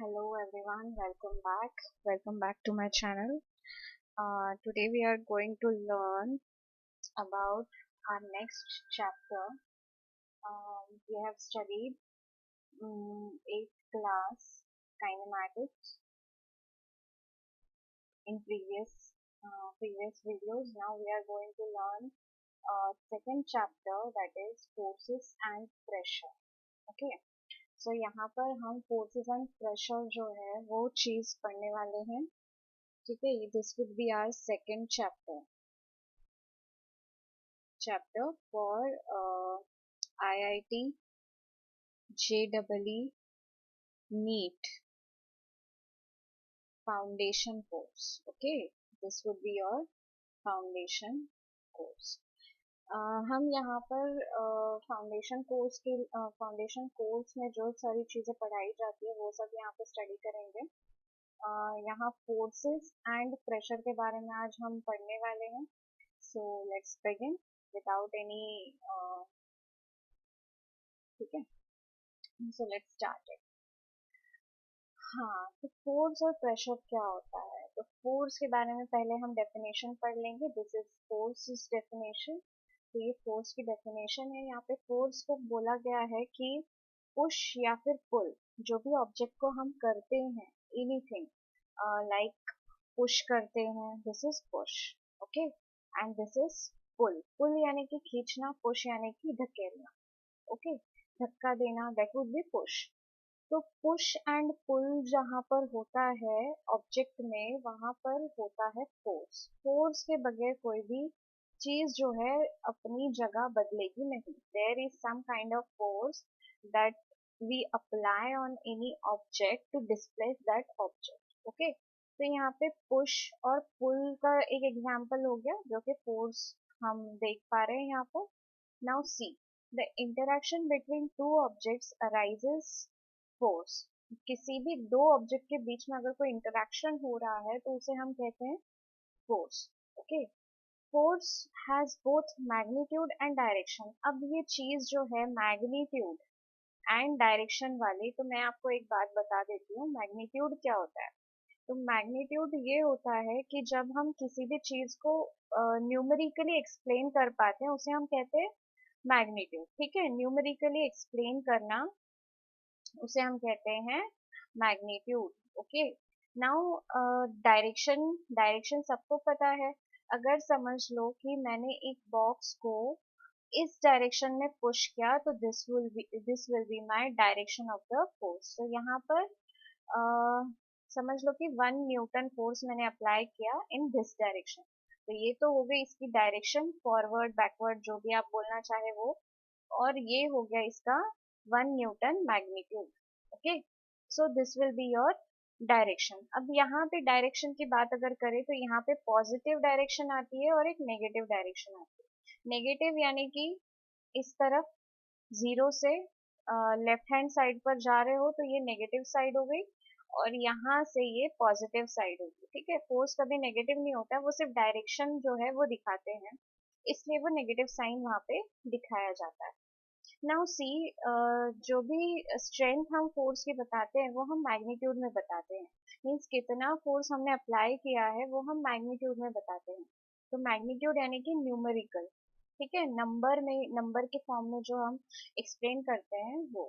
Hello everyone, welcome back to my channel. Today we are going to learn about our next chapter. We have studied 8th class kinematics in previous videos. Now we are going to learn second chapter, that is forces and pressure. Okay. So यहाँ पर हम forces and pressure जो है वो चीज पढ़ने वाले हैं. ठीक है, this would be our second chapter for IIT JEE NEET foundation course. Okay, this would be your foundation course. हम यहाँ पर फाउंडेशन कोर्स में जो सारी चीजें पढ़ाई जाती है वो सब यहाँ पे स्टडी करेंगे. यहाँ फोर्सेस एंड प्रेशर के बारे में आज हम पढ़ने वाले हैं. So let's begin without any. ठीक है, सो लेट्स स्टार्ट इट. हाँ, तो फोर्स और प्रेशर क्या होता है. तो फोर्स के बारे में पहले हम डेफिनेशन पढ़ लेंगे. This is force is definition. तो ये फोर्स की डेफिनेशन है. यहाँ पे फोर्स को बोला गया है कि पुश या फिर पुल, जो भी ऑब्जेक्ट को हम करते हैं, एनीथिंग लाइक पुश करते हैं, this is push. Okay, and this is pull. Pull यानी कि खींचना, पुश यानी कि धकेलना. ओके, धक्का देना, दैट वुड बी पुश. तो पुश एंड पुल जहाँ पर होता है ऑब्जेक्ट में, वहां पर होता है फोर्स. फोर्स के बगैर कोई भी चीज जो है अपनी जगह बदलेगी नहीं. There is some kind of force that we apply on any object to displace that object. Okay, तो यहाँ पे पुश और पुल का एक एग्जांपल हो गया जो कि फोर्स हम देख पा रहे हैं यहाँ पर. Now see, the interaction between two objects arises force. किसी भी दो ऑब्जेक्ट के बीच में अगर कोई इंटरेक्शन हो रहा है तो उसे हम कहते हैं force. Okay, force has both magnitude and direction. अब ये चीज जो है मैग्नीट्यूड एंड डायरेक्शन वाली, तो मैं आपको एक बात बता देती हूँ. मैग्नीट्यूड क्या होता है. तो मैग्नीट्यूड ये होता है कि जब हम किसी भी चीज को न्यूमेरिकली एक्सप्लेन कर पाते हैं उसे हम कहते हैं मैग्नीट्यूड. ठीक है, न्यूमेरिकली एक्सप्लेन करना उसे हम कहते हैं magnitude. Okay, now direction. Direction सबको पता है. अगर समझ लो कि मैंने एक बॉक्स को इस डायरेक्शन में पुश किया तो this will be my direction of the force. तो यहाँ पर समझ लो कि 1 न्यूटन फोर्स मैंने अप्लाई किया इन दिस डायरेक्शन. तो ये तो हो गई इसकी डायरेक्शन, फॉरवर्ड बैकवर्ड जो भी आप बोलना चाहे वो. और ये हो गया इसका 1 Newton magnitude. Okay, so this will be your direction. अब यहाँ पे डायरेक्शन की बात अगर करें तो यहाँ पे पॉजिटिव डायरेक्शन आती है और एक नेगेटिव डायरेक्शन आती है. नेगेटिव यानी कि इस तरफ जीरो से लेफ्ट हैंड साइड पर जा रहे हो तो ये नेगेटिव साइड हो गई, और यहाँ से ये पॉजिटिव साइड होगी. ठीक है, फोर्स कभी नेगेटिव नहीं होता, वो सिर्फ डायरेक्शन जो है वो दिखाते हैं, इसलिए वो नेगेटिव साइन वहाँ पे दिखाया जाता है. नाउ सी, जो भी स्ट्रेंथ हम फोर्स की बताते हैं वो हम मैग्नीट्यूड में बताते हैं. मीन्स कितना फोर्स हमने अप्लाई किया है वो हम मैग्नीट्यूड में बताते हैं. तो मैग्नीट्यूड यानी कि न्यूमेरिकल. ठीक है, नंबर में, नंबर के फॉर्म में जो हम एक्सप्लेन करते हैं वो.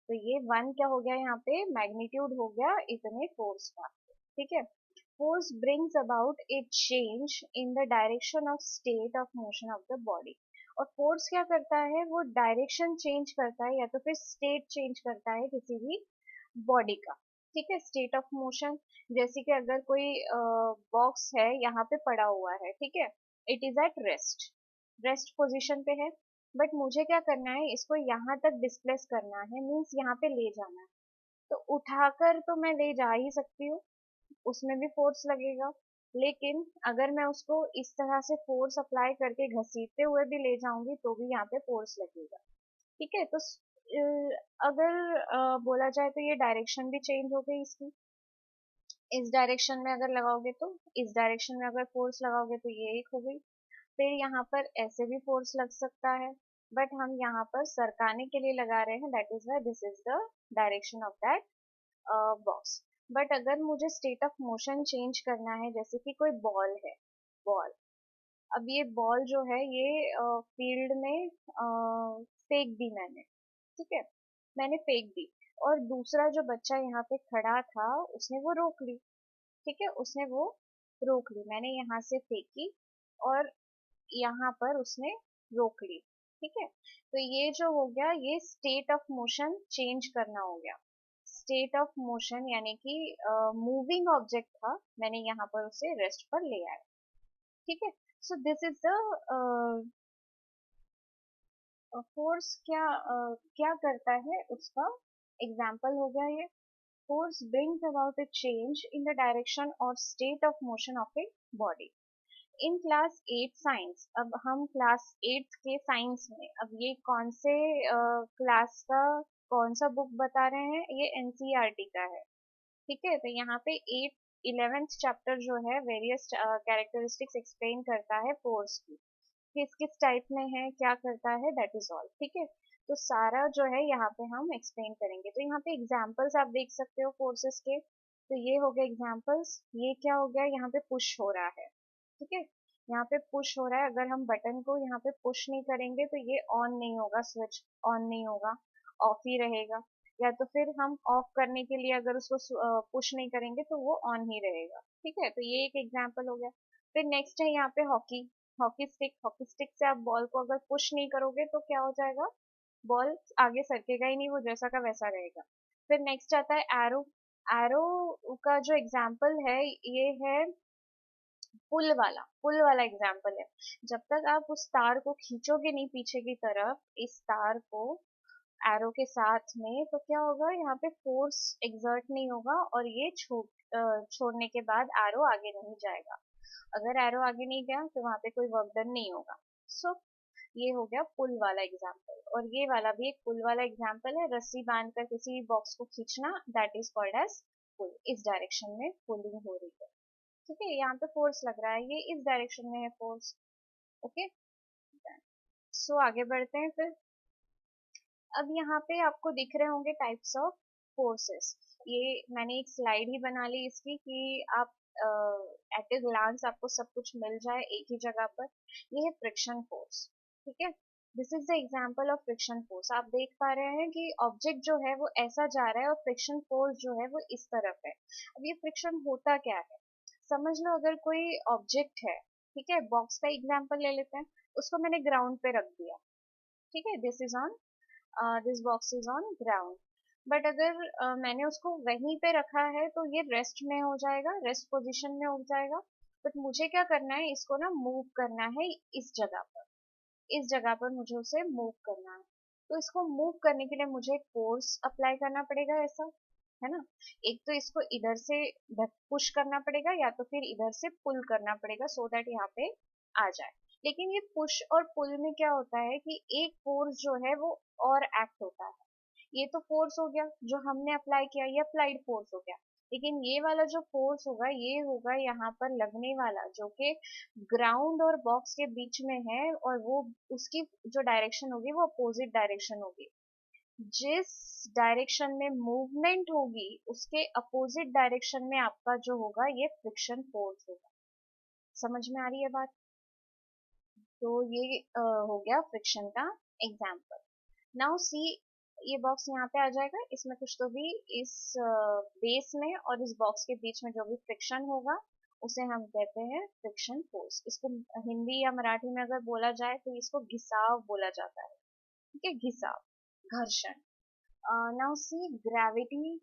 तो ये 1 क्या हो गया, यहाँ पे मैग्नीट्यूड हो गया इतने फोर्स का. ठीक है, force brings about A change in the direction of state of motion of the body. और फोर्स क्या करता है, वो डायरेक्शन चेंज करता है या तो फिर स्टेट चेंज करता है किसी भी बॉडी का. ठीक है, स्टेट ऑफ मोशन, जैसे कि अगर कोई बॉक्स है यहाँ पे पड़ा हुआ है, ठीक है, it is at rest, rest position पे है, बट मुझे क्या करना है, इसको यहाँ तक डिस्प्लेस करना है, मीन्स यहाँ पे ले जाना है. तो उठाकर तो मैं ले जा ही सकती हूँ, उसमें भी फोर्स लगेगा. लेकिन अगर मैं उसको इस तरह से फोर्स अप्लाई करके घसीटते हुए भी ले जाऊंगी तो भी यहाँ पे फोर्स लगेगा. ठीक है, तो अगर बोला जाए तो ये डायरेक्शन भी चेंज हो गई इसकी. इस डायरेक्शन में अगर लगाओगे तो, इस डायरेक्शन में अगर फोर्स लगाओगे तो ये एक हो गई. फिर यहाँ पर ऐसे भी फोर्स लग सकता है, बट हम यहाँ पर सरकाने के लिए लगा रहे हैं, that is why this is the direction of that box. But अगर मुझे स्टेट ऑफ मोशन चेंज करना है, जैसे कि कोई बॉल है, बॉल, अब ये बॉल जो है ये फील्ड में फेंक दी मैंने, ठीक है, मैंने फेंक दी, और दूसरा जो बच्चा यहाँ पे खड़ा था उसने वो रोक ली, ठीक है, उसने वो रोक ली, मैंने यहाँ से फेंकी और यहाँ पर उसने रोक ली, ठीक है। तो ये जो हो गया, ये स्टेट ऑफ मोशन चेंज करना हो गया। स्टेट ऑफ मोशन यानी कि मूविंग ऑब्जेक्ट था, मैंने यहाँ पर उसे रेस्ट पर ले आया, ठीक है। So this is the force. क्या करता है उसका एग्जाम्पल हो गया ये। Force brings about a change in the direction or state of motion of a body in class 8 science. अब हम क्लास 8 के साइंस में, अब ये कौन से क्लास का कौन सा बुक बता रहे हैं, ये एनसीईआरटी का है, ठीक है। तो यहाँ पे 11th चैप्टर जो है वेरियस कैरेक्टरिस्टिक्स एक्सप्लेन करता है फोर्स की, किस किस टाइप में है, क्या करता है, दैट इज ऑल, ठीक है। तो सारा जो है यहाँ पे हम एक्सप्लेन करेंगे। तो यहाँ पे एग्जांपल्स आप देख सकते हो फोर्सेस के, तो ये हो गए एग्जांपल्स। ये क्या हो गया, यहाँ पे पुश हो रहा है, ठीक है, यहाँ पे पुश हो रहा है, अगर हम बटन को यहाँ पे पुश नहीं करेंगे तो ये ऑन नहीं होगा, स्विच ऑन नहीं होगा, ऑफ ही रहेगा, या तो फिर हम ऑफ करने के लिए अगर उसको पुश नहीं करेंगे तो वो ऑन ही रहेगा, ठीक है। तो ये एक एग्जांपल हो गया। फिर नेक्स्ट है यहाँ पे hockey, hockey stick. Hockey stick से आप बॉल को अगर पुश नहीं करोगे तो क्या हो जाएगा, बॉल आगे सरकेगा ही नहीं, वो जैसा का वैसा रहेगा। फिर नेक्स्ट आता है एरो। एरो का जो एग्जाम्पल है ये है पुल वाला एग्जाम्पल है। जब तक आप उस तार को खींचोगे नहीं पीछे की तरफ, इस तार को एरो के साथ में, तो क्या होगा, यहाँ पे फोर्स एक्सर्ट नहीं होगा और ये छोड़ने के बाद एरो आगे नहीं जाएगा। अगर एरो आगे नहीं गया तो वहां पे कोई वर्क डन नहीं होगा। सो ये हो गया पुल वाला एग्जाम्पल, और ये वाला भी एक पुल वाला एग्जाम्पल है। रस्सी बांधकर किसी बॉक्स को खींचना, दैट इज कॉल्ड एज पुल। इस डायरेक्शन में पुलिंग हो रही है, ठीक है, यहाँ पे फोर्स लग रहा है, ये इस डायरेक्शन में है फोर्स, ओके। सो आगे बढ़ते हैं फिर। अब यहाँ पे आपको दिख रहे होंगे टाइप्स ऑफ फोर्सेस। ये मैंने एक स्लाइड ही बना ली इसकी कि आप एट ए ग्लांस आपको सब कुछ मिल जाए एक ही जगह पर। ये है फ्रिक्शन फोर्स, ठीक है। This is the example of friction force. आप देख पा रहे हैं कि ऑब्जेक्ट जो है वो ऐसा जा रहा है और फ्रिक्शन फोर्स जो है वो इस तरफ है। अब ये फ्रिक्शन होता क्या है, समझ लो, अगर कोई ऑब्जेक्ट है, ठीक है, बॉक्स का एग्जांपल ले लेते हैं, उसको मैंने ग्राउंड पे रख दिया, ठीक है, this is on this box is on ground. But अगर मैंने उसको वहीं पे रखा है तो ये रेस्ट में हो जाएगा, रेस्ट पोजीशन में हो जाएगा। बट मुझे क्या करना है, इसको ना मूव करना है इस जगह पर, इस जगह पर मुझे उसे मूव करना है। तो इसको मूव करने के लिए मुझे एक फोर्स अप्लाई करना पड़ेगा, ऐसा है ना। एक तो इसको इधर से पुश करना पड़ेगा या तो फिर इधर से पुल करना पड़ेगा, सो दैट यहाँ पे आ जाए। लेकिन ये पुश और पुल में क्या होता है कि एक फोर्स जो है वो और एक्ट होता है। ये तो फोर्स हो गया जो हमने अप्लाई किया, ये अप्लाइड फोर्स हो गया। लेकिन ये वाला जो फोर्स होगा ये होगा यहाँ पर लगने वाला, जो कि ग्राउंड और बॉक्स के बीच में है, और वो उसकी जो डायरेक्शन होगी वो अपोजिट डायरेक्शन होगी। जिस डायरेक्शन में मूवमेंट होगी उसके अपोजिट डायरेक्शन में आपका जो होगा ये फ्रिक्शन फोर्स होगा। समझ में आ रही है बात। तो ये हो गया फ्रिक्शन का एग्जाम्पल। नाउ सी, ये बॉक्स यहाँ पे आ जाएगा, इसमें कुछ तो भी इस बेस में और इस बॉक्स के बीच में जो भी फ्रिक्शन होगा उसे हम कहते हैं फ्रिक्शन फोर्स। इसको हिंदी या मराठी में अगर बोला जाए तो इसको घिसाव बोला जाता है, ठीक है, घिसाव, घर्षण। नाउ सी ग्रेविटी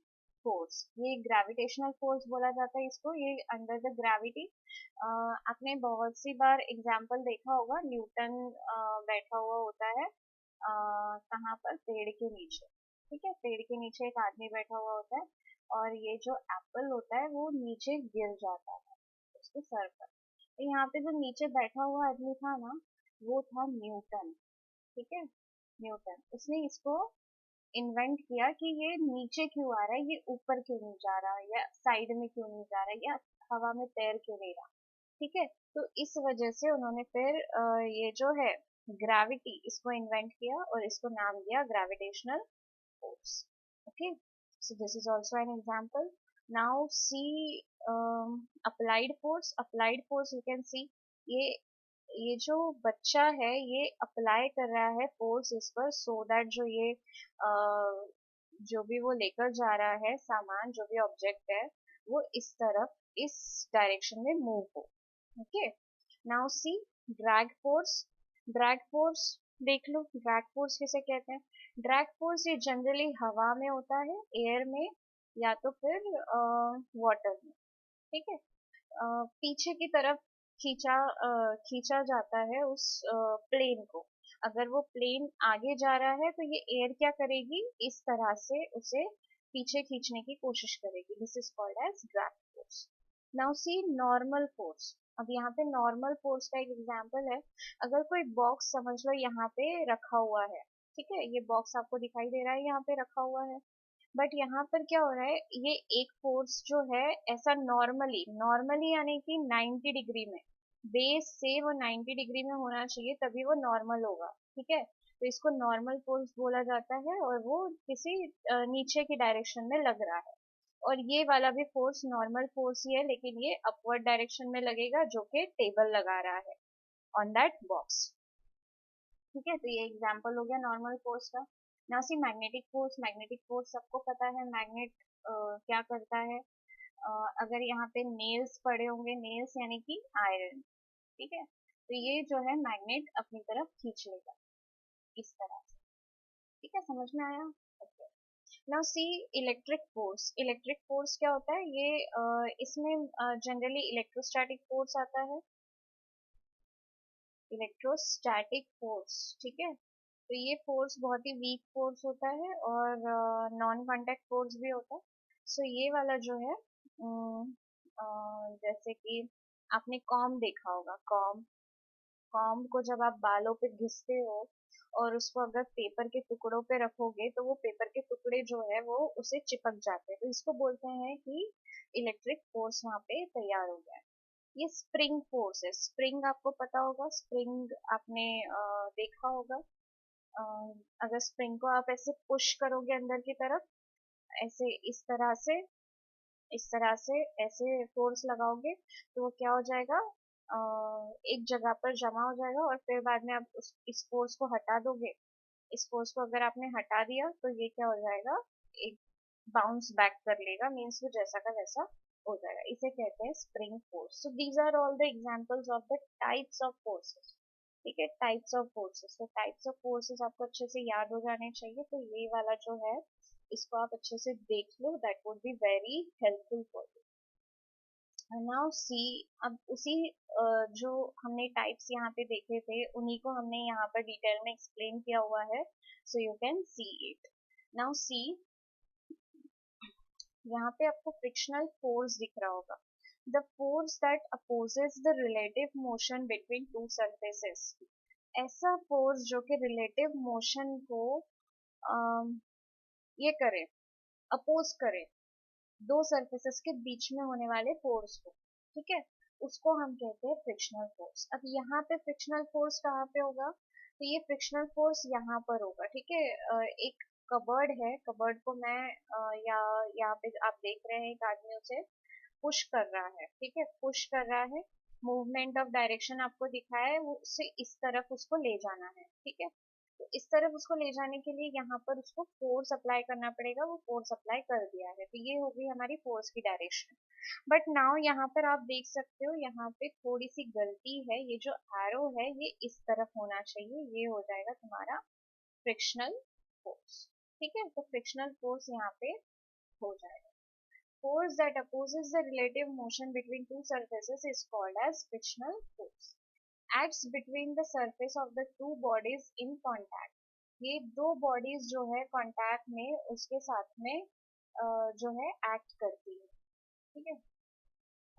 फोर्स, ये ग्रेविटेशनल फोर्स बोला जाता है इसको, ये अंडर द ग्रेविटी। आपने बहुत सी बार एग्जाम्पल देखा होगा, न्यूटन बैठा हुआ होता है कहाँ पर, पेड़ के नीचे, ठीक है, पेड़ के नीचे एक आदमी बैठा हुआ होता है, और ये जो एप्पल होता है वो नीचे गिर जाता है उसके सर पर। तो यहाँ पे जो नीचे बैठा हुआ आदमी था ना, वो था न्यूटन, ठीक है, न्यूटन। उसने इसको इन्वेंट किया कि ये नीचे क्यों आ रहा है, ये ऊपर क्यों नहीं जा रहा, या साइड में क्यों नहीं जा रहा, या हवा में तैर क्यों नहीं रहा, ठीक है। तो इस वजह से उन्होंने फिर ये जो है ग्रेविटी, इसको इन्वेंट किया और इसको नाम दिया gravitational force, okay. So this is also an example. Now see applied force. Applied force you can see ये ये जो बच्चा है ये अप्लाई कर रहा है फोर्स इस पर सो दैट जो ये जो भी वो लेकर जा रहा है सामान जो भी ऑब्जेक्ट है वो इस तरफ इस डायरेक्शन में मूव हो. Okay. Now see drag force. Drag force देख लो. ड्रैग फोर्स किसे कहते हैं? ड्रैग फोर्स ये जनरली हवा में होता है, एयर में या तो फिर वाटर में. ठीक है. पीछे की तरफ खींचा जाता है उस प्लेन को. अगर वो प्लेन आगे जा रहा है तो ये एयर क्या करेगी, इस तरह से उसे पीछे खींचने की कोशिश करेगी. This is called as drag force. Now see normal force. अब यहाँ पे नॉर्मल फोर्स का एक एग्जांपल है. अगर कोई बॉक्स समझ लो यहाँ पे रखा हुआ है. ठीक है. ये बॉक्स आपको दिखाई दे रहा है यहाँ पे रखा हुआ है. बट यहाँ पर क्या हो रहा है, ये एक फोर्स जो है ऐसा नॉर्मली नॉर्मली यानी कि 90 डिग्री में बेस से वो 90 डिग्री में होना चाहिए तभी वो नॉर्मल होगा. ठीक है. तो इसको नॉर्मल फोर्स बोला जाता है और वो किसी नीचे की डायरेक्शन में लग रहा है. और ये वाला भी फोर्स नॉर्मल फोर्स ही है लेकिन ये अपवर्ड डायरेक्शन में लगेगा जो कि टेबल लगा रहा है ऑन दैट बॉक्स. ठीक है. तो ये एग्जांपल हो गया नॉर्मल फोर्स का. Now see magnetic force. Magnetic force सबको पता है मैग्नेट क्या करता है. अगर यहाँ पे नेल्स पड़े होंगे, नेल्स यानी कि आयरन. ठीक है. तो ये जो है मैग्नेट अपनी तरफ खींच लेगा इस तरह से. ठीक है. समझ में आया? Okay. Now see electric force. Electric force क्या होता है? ये इसमें जनरली इलेक्ट्रोस्टैटिक फोर्स आता है. Electrostatic force. ठीक है. तो ये फोर्स बहुत ही वीक फोर्स होता है और नॉन कांटेक्ट फोर्स भी होता है. सो ये वाला जो है जैसे कि आपने कॉम देखा होगा. कॉम. कॉम को जब आप बालों पे घिसते हो और उसको अगर पेपर के टुकड़ों पे रखोगे तो वो पेपर के टुकड़े जो है वो उसे चिपक जाते हैं. तो इसको बोलते हैं कि इलेक्ट्रिक फोर्स वहाँ पे तैयार हो गया है. ये स्प्रिंग फोर्स है. स्प्रिंग आपको पता होगा. स्प्रिंग आपने देखा होगा. अ, अगर स्प्रिंग को आप ऐसे पुश करोगे अंदर की तरफ ऐसे इस तरह से ऐसे फोर्स लगाओगे तो वो क्या हो जाएगा, एक जगह पर जमा हो जाएगा और फिर बाद में आप इस फोर्स को हटा दोगे. इस फोर्स को अगर आपने हटा दिया तो ये क्या हो जाएगा, एक बाउंस बैक कर लेगा. मीन्स वो जैसा का वैसा हो जाएगा. इसे कहते हैं spring force. So these are all the examples of the types of forces. ठीक है. Types of forces. तो टाइप्स ऑफ फोर्सेस आपको अच्छे से याद हो जाने चाहिए. तो ये वाला जो है इसको आप अच्छे से देख लो. That would be very helpful for you. Now see अब उसी जो हमने टाइप्स यहाँ पे देखे थे उन्हीं को हमने यहाँ पर डिटेल में एक्सप्लेन किया हुआ है. So you can see it. Now see यहाँ पे आपको फ्रिक्शनल फोर्स दिख रहा होगा. The force that opposes the relative motion between two surfaces. ऐसा फोर्स जो कि रिलेटिव मोशन को ये करे, अपोज करे दो सरफेसेस के बीच में होने वाले फोर्स को. ठीक है. उसको हम कहते हैं फ्रिक्शनल फोर्स. अब यहाँ पे फ्रिक्शनल फोर्स कहाँ पे होगा, तो ये फ्रिक्शनल फोर्स यहाँ पर होगा. ठीक है. एक कबर्ड है. कबर्ड को मैं या यहाँ पे आप देख रहे हैं एक आदमी उसे पुश कर रहा है. ठीक है. पुश कर रहा है. मूवमेंट ऑफ डायरेक्शन आपको दिखाया है, वो उसे इस तरफ उसको ले जाना है. ठीक है. तो इस तरफ उसको ले जाने के लिए यहाँ पर उसको फोर्स अप्लाई करना पड़ेगा. वो फोर्स अप्लाई कर दिया है. तो ये हो गई हमारी फोर्स की डायरेक्शन. बट नाउ यहाँ पर आप देख सकते हो यहाँ पे थोड़ी सी गलती है. ये जो एरो है ये इस तरफ होना चाहिए. ये हो जाएगा तुम्हारा फ्रिक्शनल फोर्स. ठीक है. तो फ्रिक्शनल फोर्स यहाँ पे हो जाएगा. Force that opposes the relative motion between two surfaces is called as frictional force. Acts between the surface of the two bodies in contact. ये दो बॉडीज जो है कांटेक्ट में उसके साथ में जो है एक्ट करती है. ठीक है.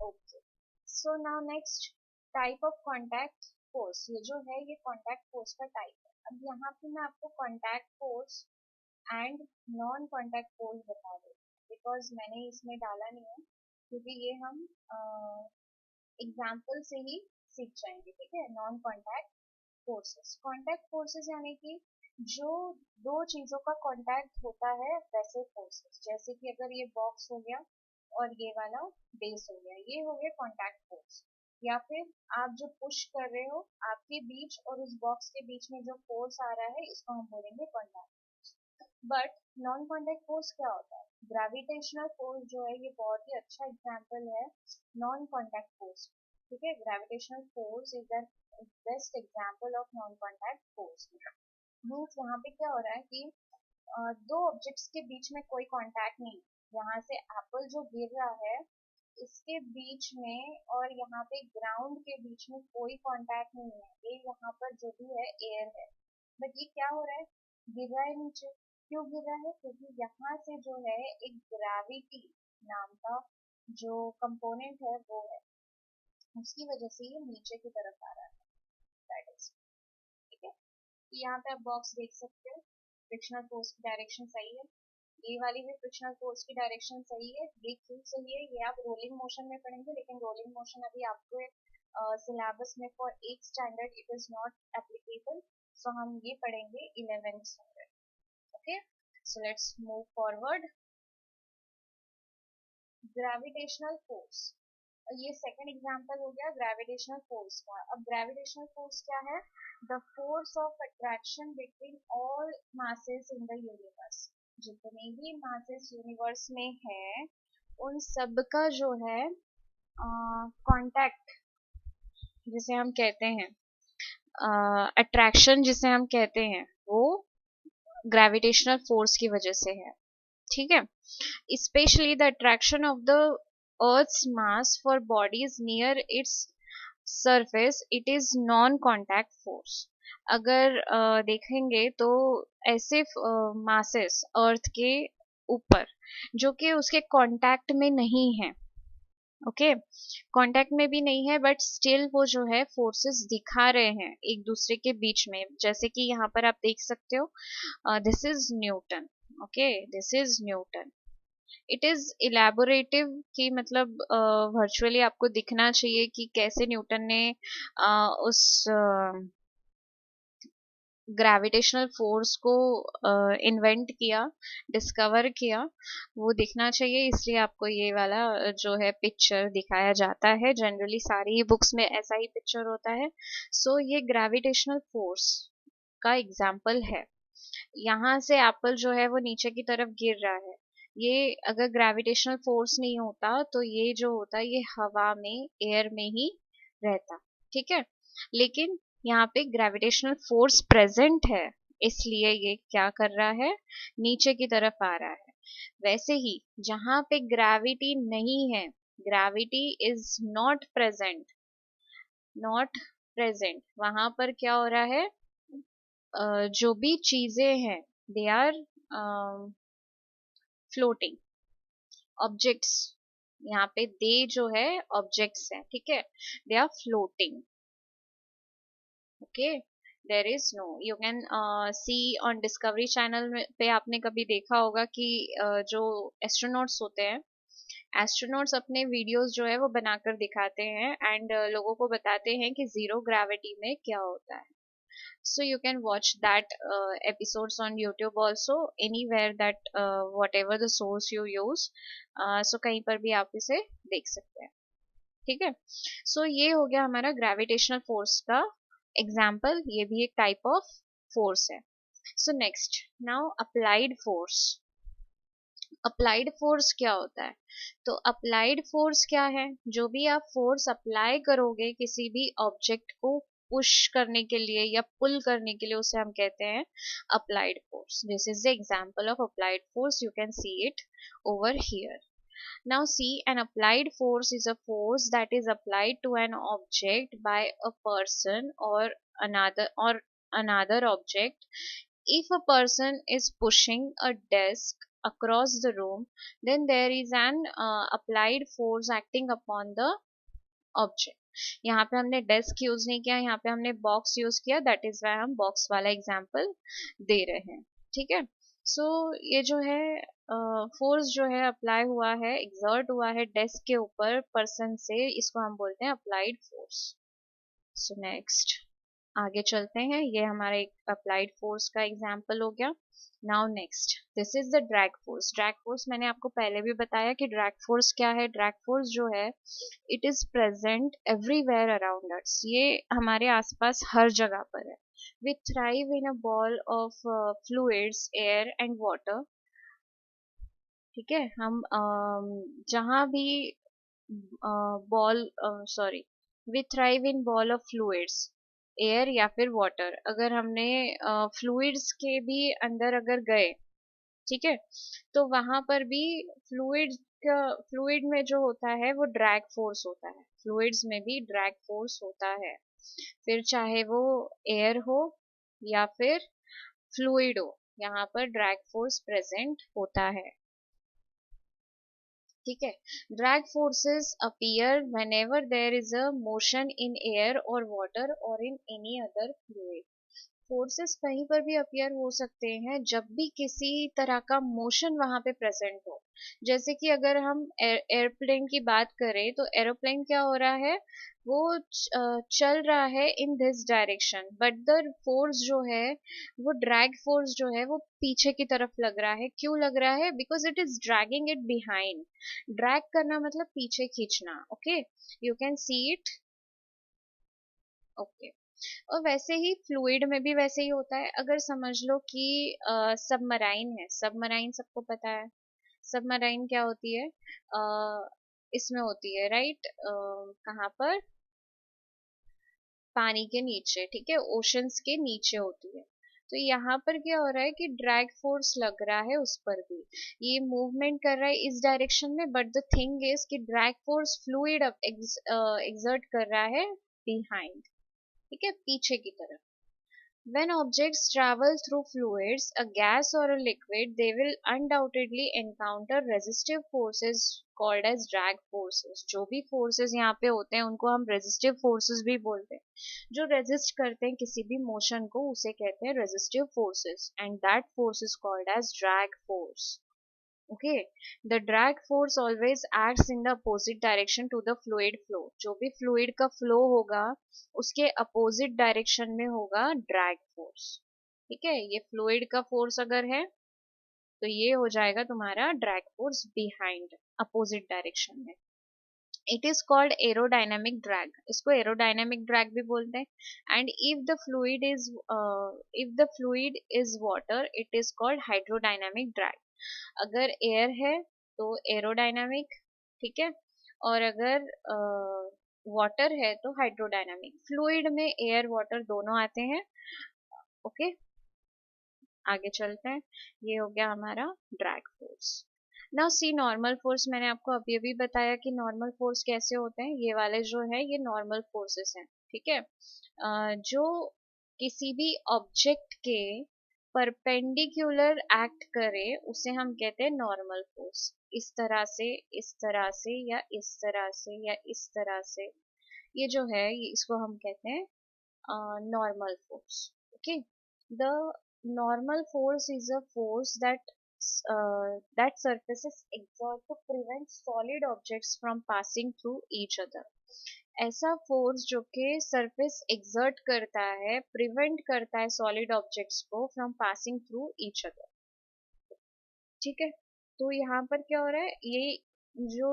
Okay. So now next type of contact force. ये जो है ये कांटेक्ट फोर्स का टाइप है. अब यहाँ पे मैं आपको contact force and non contact force बता देती हूँ बिकॉज मैंने इसमें डाला नहीं है क्योंकि ये हम एग्जाम्पल से ही सीख जाएंगे. ठीक है. Non contact forces. Contact forces यानी कि जो दो चीजों का कांटेक्ट होता है वैसे फोर्सेस, जैसे कि अगर ये बॉक्स हो गया और ये वाला बेस हो गया, ये हो गया कांटेक्ट फोर्स। या फिर आप जो पुश कर रहे हो, आपके बीच और उस बॉक्स के बीच में जो फोर्स आ रहा है, इसको हम बोलेंगे contact. But non contact force क्या होता है? ग्रेविटेशनल फोर्स जो है, ये बहुत ही अच्छा एग्जांपल है नॉन कांटेक्ट फोर्स। ठीक है, gravitational force is the best example of non contact force. Means यहाँ पे क्या हो रहा है कि दो ऑब्जेक्ट्स के बीच में कोई कांटेक्ट नहीं है। यहाँ से एप्पल जो गिर रहा है, इसके बीच में और यहाँ पे ग्राउंड के बीच में कोई कांटेक्ट नहीं है। ये यहाँ पर जो भी है एयर है, बट ये क्या हो रहा है, गिर रहा है नीचे। क्यों गिर रहा है? क्योंकि यहाँ से जो है एक ग्रेविटी नाम का जो कंपोनेंट है वो है, उसकी वजह से ये नीचे की तरफ आ रहा है। दैट इज, ठीक है। तो यहाँ पे आप बॉक्स देख सकते हो, फ्रिक्शनल फोर्स की डायरेक्शन सही है, ये वाली भी फ्रिक्शनल फोर्स की डायरेक्शन सही है। ये क्यों सही है, ये आप रोलिंग मोशन में पढ़ेंगे, लेकिन रोलिंग मोशन अभी आपको सिलेबस में for 8th standard it is not applicable. So हम ये पढ़ेंगे 11th standard. Okay, so let's move forward. Gravitational force, ये सेकंड एग्जांपल हो गया ग्रेविटेशनल फोर्स का। अब ग्रेविटेशनल फोर्स क्या है? The force of attraction between all masses in the universe. जितने भी मासेस यूनिवर्स में है, उन सब का जो है कांटेक्ट जिसे हम कहते हैं, अट्रैक्शन जिसे हम कहते हैं, वो ग्रेविटेशनल फोर्स की वजह से है। ठीक है, especially the attraction of the earth's mass for bodies near its surface, it is non contact force। अगर देखेंगे तो ऐसे मासेस अर्थ के ऊपर जो कि उसके कांटेक्ट में नहीं है, ओके, कांटेक्ट में भी नहीं है, बट स्टिल वो जो है फोर्सेस दिखा रहे हैं एक दूसरे के बीच में। जैसे कि यहाँ पर आप देख सकते हो, this is Newton, okay, this is Newton. It is elaborative कि मतलब वर्चुअली आपको दिखना चाहिए कि कैसे न्यूटन ने उस ग्रेविटेशनल फोर्स को इन्वेंट किया, डिस्कवर किया, वो दिखना चाहिए। इसलिए आपको ये वाला जो है पिक्चर दिखाया जाता है। जनरली सारी ही बुक्स में ऐसा ही पिक्चर होता है। सो ये ग्रेविटेशनल फोर्स का एग्जाम्पल है। यहाँ से एप्पल जो है वो नीचे की तरफ गिर रहा है। ये अगर ग्रेविटेशनल फोर्स नहीं होता तो ये जो होता, ये हवा में, एयर में ही रहता। ठीक है, लेकिन यहाँ पे ग्रेविटेशनल फोर्स प्रेजेंट है, इसलिए ये क्या कर रहा है, नीचे की तरफ आ रहा है। वैसे ही जहाँ पे ग्रेविटी नहीं है, gravity is not present, not present, वहां पर क्या हो रहा है, जो भी चीजें हैं, दे आर फ्लोटिंग ऑब्जेक्ट्स। यहाँ पे दे जो है ऑब्जेक्ट्स हैं, ठीक है, they are floating. Okay, there is no, you can see on Discovery channel पे आपने कभी देखा होगा कि जो एस्ट्रोनॉट्स होते हैं, एस्ट्रोनॉट्स अपने वीडियोस जो है वो बनाकर दिखाते हैं एंड लोगों को बताते हैं कि जीरो ग्रेविटी में क्या होता है। So you can watch that episodes on YouTube also, anywhere that whatever the source you use, so कहीं पर भी आप इसे देख सकते हैं। ठीक है, so ये हो गया हमारा ग्रेविटेशनल फोर्स का एग्जाम्पल, ये भी एक टाइप ऑफ फोर्स है। So next, now applied force. Applied force क्या होता है? तो अप्लाइड फोर्स क्या है? जो भी आप फोर्स अप्लाई करोगे किसी भी ऑब्जेक्ट को पुश करने के लिए या पुल करने के लिए, उसे हम कहते हैं applied force. This is the example of applied force, you can see it over here. Now see, an applied force is a force that is applied to an object by a person or another object. If a person is pushing a desk across the room, then there is an applied force acting upon the object. यहाँ पे हमने desk use नहीं किया, यहाँ पे हमने box use किया, that is why हम बॉक्स वाला एग्जाम्पल दे रहे हैं। ठीक है, सो ये जो है फोर्स जो है अप्लाई हुआ है, एक्सर्ट हुआ है डेस्क के ऊपर पर्सन से, इसको हम बोलते हैं अप्लाइड फोर्स। सो नेक्स्ट, आगे चलते हैं, ये हमारा एक अप्लाइड फोर्स का एग्जाम्पल हो गया। Now next, this is the drag force. Drag force मैंने आपको पहले भी बताया कि ड्रैग फोर्स क्या है। ड्रैग फोर्स जो है, it is present everywhere around us, ये हमारे आसपास हर जगह पर है। We thrive in a ball of fluids, air and water. ठीक है, हम जहाँ भी ball, sorry, we thrive in ball of fluids, air या फिर वाटर। अगर हमने फ्लूइड्स के भी अंदर अगर गए, ठीक है, तो वहां पर भी फ्लूइड का, फ्लूइड में जो होता है वो ड्रैग फोर्स होता है। फ्लूइड्स में भी ड्रैग फोर्स होता है, फिर चाहे वो एयर हो या फिर फ्लूइड हो, यहाँ पर ड्रैग फोर्स प्रेजेंट होता है। ठीक है, drag forces appear whenever there is a motion in air और वाटर और in any other fluid. Forces कहीं पर भी अपीयर हो सकते हैं जब भी किसी तरह का मोशन वहां पे प्रेजेंट हो। जैसे कि अगर हम एयरप्लेन की बात करें, तो एरोप्लेन क्या हो रहा है, वो चल रहा है in this direction, but the force जो है, वो ड्रैग फोर्स जो है वो पीछे की तरफ लग रहा है। क्यों लग रहा है? Because it is dragging it behind. Drag करना मतलब पीछे खींचना। Okay, you can see it. Okay, और वैसे ही फ्लूइड में भी वैसे ही होता है। अगर समझ लो कि सबमराइन है, सबमराइन सबको पता है। सबमराइन क्या होती है? इसमें होती है, राइट? कहाँ पर? पानी के नीचे, ठीक है, ओशंस के नीचे होती है। तो यहाँ पर क्या हो रहा है कि ड्रैग फोर्स लग रहा है उस पर भी। ये मूवमेंट कर रहा है इस डायरेक्शन में, बट द थिंग इज कि ड्रैग फोर्स फ्लूइड एक्सर्ट कर रहा है बिहाइंड, ठीक है, पीछे की तरफ। When objects travel through fluids, a gas or a liquid, they will undoubtedly encounter resistive forces called as drag forces. जो भी forces यहाँ पे होते हैं उनको हम resistive forces भी बोलते हैं। जो resist करते हैं किसी भी motion को, उसे कहते हैं resistive forces, and that force is called as drag force. Okay, the drag force always acts in the opposite direction to the fluid flow. जो भी fluid का flow होगा, उसके opposite direction में होगा drag force। ठीक है, ये fluid का force अगर है, तो ये हो जाएगा तुम्हारा drag force behind, opposite direction में। It is called aerodynamic drag, इसको aerodynamic drag भी बोलते हैं। And if the fluid is water, it is called hydrodynamic drag। अगर एयर है तो एरोडायनामिक, ठीक है, और अगर वाटर है तो हाइड्रोडायनामिक। फ्लूइड में एयर वाटर दोनों आते हैं। ओके, आगे चलते हैं। ये हो गया हमारा drag force. Now see normal force. मैंने आपको अभी अभी बताया कि नॉर्मल फोर्स कैसे होते हैं। ये वाले जो है ये नॉर्मल फोर्सेस हैं, ठीक है। जो किसी भी ऑब्जेक्ट के परपेंडिकुलर एक्ट करे उसे हम कहते हैं नॉर्मल फोर्स। इस तरह से, इस तरह से, या इस तरह से, या इस तरह से, ये जो है ये इसको हम कहते हैं normal force. Okay, the normal force is a force that surfaces exert to prevent solid objects from passing through each other. ऐसा फोर्स जो कि सरफेस एक्सर्ट करता है, प्रिवेंट करता है सॉलिड ऑब्जेक्ट्स को from passing through each other. ठीक है, तो यहाँ पर क्या हो रहा है, ये जो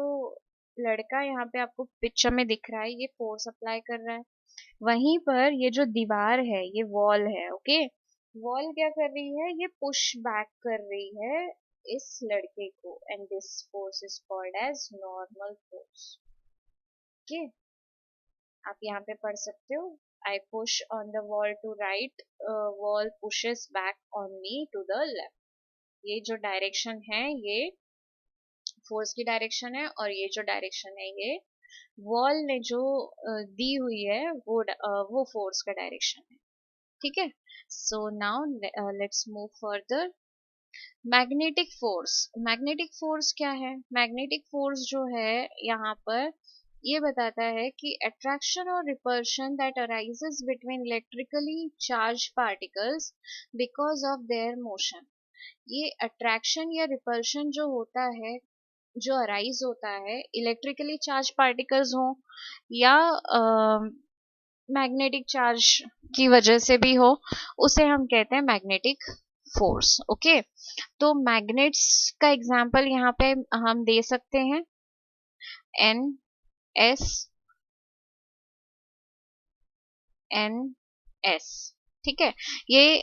लड़का यहाँ पे आपको पिक्चर में दिख रहा है, ये फोर्स अप्लाई कर रहा है। वहीं पर ये जो दीवार है, ये वॉल है। ओके, वॉल क्या कर रही है, ये पुश बैक कर रही है इस लड़के को, and this force is called as normal force. Okay, आप यहाँ पे पढ़ सकते हो, I push on the wall to right, wall pushes back on me to the left. ये जो डायरेक्शन है ये फोर्स की डायरेक्शन है, और ये जो डायरेक्शन है ये वॉल ने जो दी हुई है वो फोर्स का डायरेक्शन है। ठीक है, so now let's move further. Magnetic force. Magnetic force क्या है? मैग्नेटिक फोर्स जो है यहाँ पर ये बताता है कि अट्रैक्शन और repulsion that arises between electrically charge particles because of their motion. ये अट्रैक्शन या रिपल्शन जो होता है, जो अराइज होता है, इलेक्ट्रिकली चार्ज पार्टिकल्स हों या मैग्नेटिक चार्ज की वजह से भी हो, उसे हम कहते हैं मैग्नेटिक फोर्स। ओके, तो मैग्नेट्स का एग्जांपल यहाँ पे हम दे सकते हैं एन एस एन एस। ठीक है, ये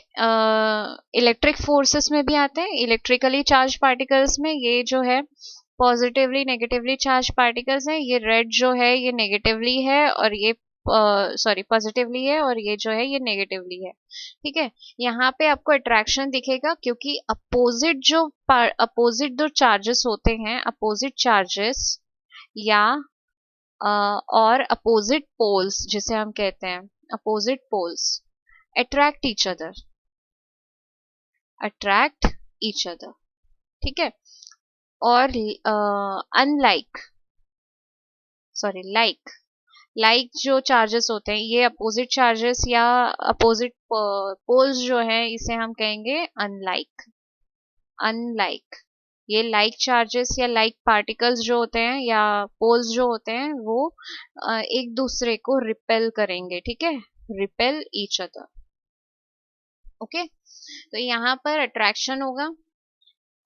इलेक्ट्रिक फोर्सेस में भी आते हैं, इलेक्ट्रिकली चार्ज पार्टिकल्स में। ये जो है पॉजिटिवली नेगेटिवली चार्ज पार्टिकल्स हैं, ये रेड जो है ये नेगेटिवली है और ये सॉरी पॉजिटिवली है, और ये जो है ये नेगेटिवली है। ठीक है, यहाँ पे आपको अट्रैक्शन दिखेगा क्योंकि अपोजिट जो चार्जेस होते हैं, अपोजिट चार्जेस या और अपोजिट पोल्स जिसे हम कहते हैं, opposite poles attract each other. ठीक है, और अनलाइक सॉरी लाइक जो चार्जेस होते हैं, ये अपोजिट चार्जेस या अपोजिट पोल्स जो है इसे हम कहेंगे अनलाइक। ये लाइक चार्जेस या लाइक पार्टिकल्स जो होते हैं या पोल्स जो होते हैं वो एक दूसरे को रिपेल करेंगे। ठीक है, रिपेल ईच अदर। ओके, तो यहाँ पर अट्रैक्शन होगा।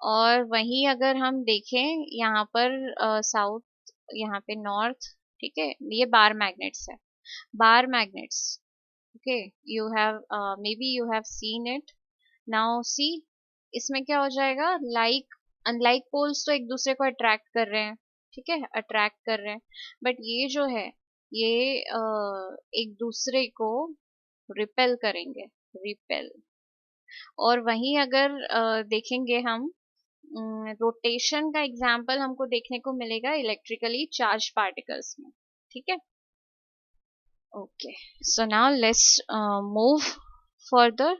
और वहीं अगर हम देखें यहाँ पर साउथ, यहाँ पे नॉर्थ। ठीक है, ये बार मैग्नेट्स है, बार magnets. Okay, you have may be you have seen it. Now see, इसमें क्या हो जाएगा, लाइक अनलाइक पोल्स तो एक दूसरे को अट्रैक्ट कर रहे हैं। ठीक है, अट्रैक्ट कर रहे हैं, बट ये जो है ये एक दूसरे को रिपेल करेंगे, रिपेल। और वहीं अगर देखेंगे हम रोटेशन का एग्जाम्पल हमको देखने को मिलेगा इलेक्ट्रिकली चार्ज पार्टिकल्स में। ठीक है, okay, so now let's move further.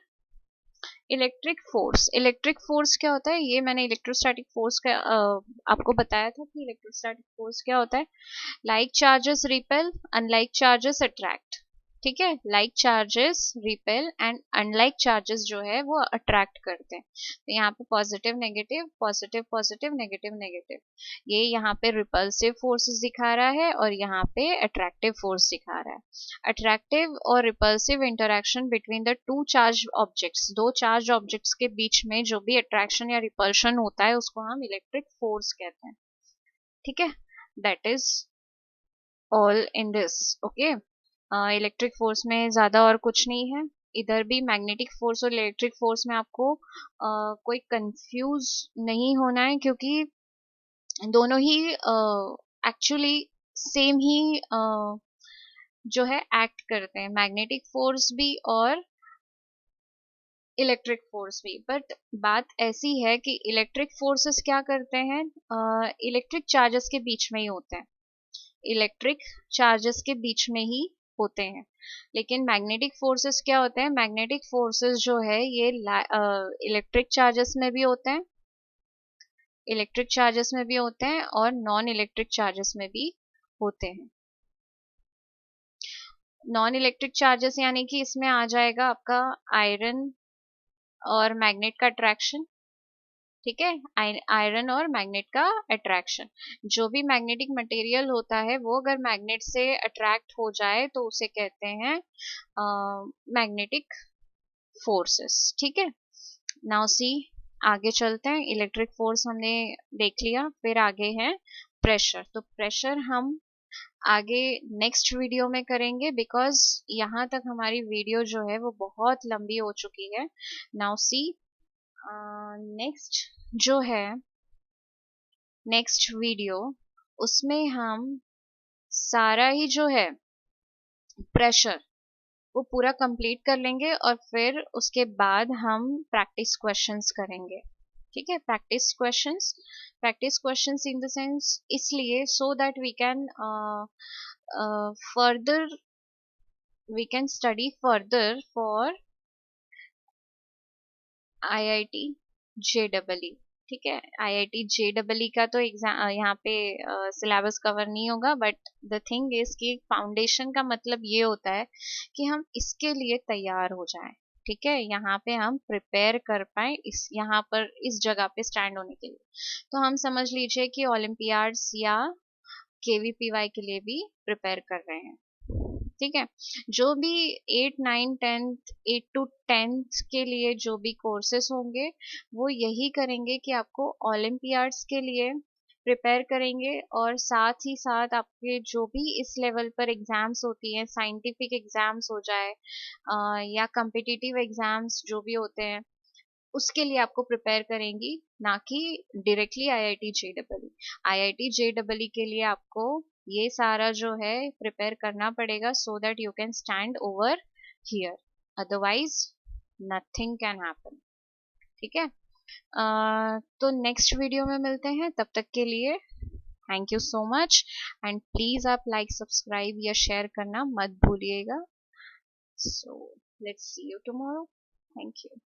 Electric force क्या होता है, ये मैंने इलेक्ट्रोस्टैटिक फोर्स का आपको बताया था कि इलेक्ट्रोस्टैटिक फोर्स क्या होता है। Like charges repel, unlike charges attract. ठीक है, like charges repel and unlike charges जो है वो अट्रैक्ट करते हैं। तो यहाँ पे positive negative positive positive negative negative, ये यहाँ पे रिपल्सिव फोर्सेस दिखा रहा है और यहाँ पे अट्रैक्टिव फोर्स दिखा रहा है। अट्रैक्टिव और repulsive interaction between the two charge objects, दो चार्ज ऑब्जेक्ट्स के बीच में जो भी अट्रैक्शन या रिपल्शन होता है उसको हम इलेक्ट्रिक फोर्स कहते हैं। ठीक है, that is all in this. Okay, electric force में ज्यादा और कुछ नहीं है। इधर भी मैग्नेटिक फोर्स और इलेक्ट्रिक फोर्स में आपको कोई कंफ्यूज नहीं होना है, क्योंकि दोनों ही एक्चुअली सेम ही जो है एक्ट करते हैं, मैग्नेटिक फोर्स भी और इलेक्ट्रिक फोर्स भी। बट बात ऐसी है कि इलेक्ट्रिक फोर्सेस क्या करते हैं, इलेक्ट्रिक चार्जेस के बीच में ही होते हैं, इलेक्ट्रिक चार्जेस के बीच में ही होते हैं। लेकिन मैग्नेटिक फोर्सेस क्या होते हैं, मैग्नेटिक फोर्सेस जो है ये इलेक्ट्रिक चार्जेस में भी होते हैं, इलेक्ट्रिक चार्जेस में भी होते हैं और नॉन इलेक्ट्रिक चार्जेस में भी होते हैं। नॉन इलेक्ट्रिक चार्जेस यानी कि इसमें आ जाएगा आपका आयरन और मैग्नेट का अट्रैक्शन। ठीक है, आयरन और मैग्नेट का अट्रैक्शन। जो भी मैग्नेटिक मटेरियल होता है वो अगर मैग्नेट से अट्रैक्ट हो जाए तो उसे कहते हैं मैग्नेटिक फोर्सेस। ठीक है, नाउ सी, आगे चलते हैं। इलेक्ट्रिक फोर्स हमने देख लिया, फिर आगे है प्रेशर। तो प्रेशर हम आगे नेक्स्ट वीडियो में करेंगे, बिकॉज यहाँ तक हमारी वीडियो जो है वो बहुत लंबी हो चुकी है। नाउ सी, नेक्स्ट जो है नेक्स्ट वीडियो, उसमें हम सारा ही जो है प्रेशर वो पूरा कंप्लीट कर लेंगे और फिर उसके बाद हम प्रैक्टिस क्वेश्चंस करेंगे। ठीक है, practice questions in the sense इसलिए so that further we can study further for IIT JEE. ठीक है, आईआईटी जेईई का तो एग्जाम यहाँ पे सिलेबस कवर नहीं होगा, बट द थिंग इज कि फाउंडेशन का मतलब ये होता है कि हम इसके लिए तैयार हो जाएं। ठीक है, यहाँ पे हम प्रिपेयर कर पाए, इस यहाँ पर इस जगह पे स्टैंड होने के लिए। तो हम समझ लीजिए कि ओलंपियाड्स या केवीपीवाई के लिए भी प्रिपेयर कर रहे हैं। ठीक है। जो भी 8, 9, 10th 8 to 10th के लिए जो भी कोर्सेस होंगे वो यही करेंगे कि आपको ओलंपियाड्स के लिए प्रिपेयर करेंगे, और साथ ही साथ आपके जो भी इस लेवल पर एग्जाम्स होती हैं, साइंटिफिक एग्जाम्स हो जाए या कम्पिटिटिव एग्जाम्स जो भी होते हैं, उसके लिए आपको प्रिपेयर करेंगी, ना कि directly IIT JEE. IIT JEE के लिए आपको ये सारा जो है प्रिपेयर करना पड़ेगा, so that you can stand over here, otherwise nothing can happen. ठीक है। तो नेक्स्ट वीडियो में मिलते हैं, तब तक के लिए thank you so much, and please आप लाइक सब्सक्राइब या शेयर करना मत भूलिएगा। So let's see you tomorrow. Thank you.